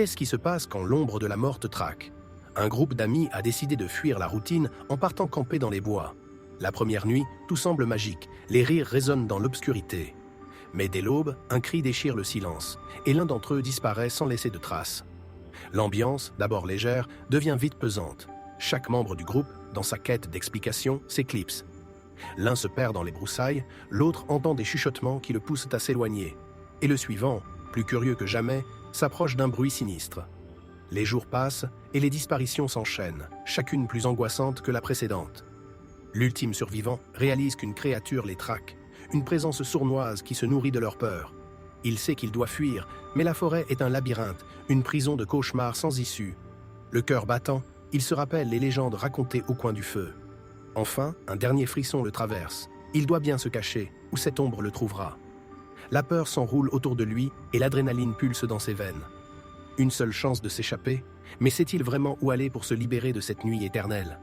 qu'est-ce qui se passe quand l'ombre de la mort te traque? Un groupe d'amis a décidé de fuir la routine en partant camper dans les bois. La première nuit, tout semble magique, les rires résonnent dans l'obscurité. Mais dès l'aube, un cri déchire le silence, et l'un d'entre eux disparaît sans laisser de traces. L'ambiance, d'abord légère, devient vite pesante. Chaque membre du groupe, dans sa quête d'explication, s'éclipse. L'un se perd dans les broussailles, l'autre entend des chuchotements qui le poussent à s'éloigner. Et le suivant, plus curieux que jamais, s'approche d'un bruit sinistre. Les jours passent et les disparitions s'enchaînent, chacune plus angoissante que la précédente. L'ultime survivant réalise qu'une créature les traque, une présence sournoise qui se nourrit de leur peur. Il sait qu'il doit fuir, mais la forêt est un labyrinthe, une prison de cauchemars sans issue. Le cœur battant, il se rappelle les légendes racontées au coin du feu. Enfin, un dernier frisson le traverse. Il doit bien se cacher, où cette ombre le trouvera. La peur s'enroule autour de lui et l'adrénaline pulse dans ses veines. Une seule chance de s'échapper, mais sait-il vraiment où aller pour se libérer de cette nuit éternelle ?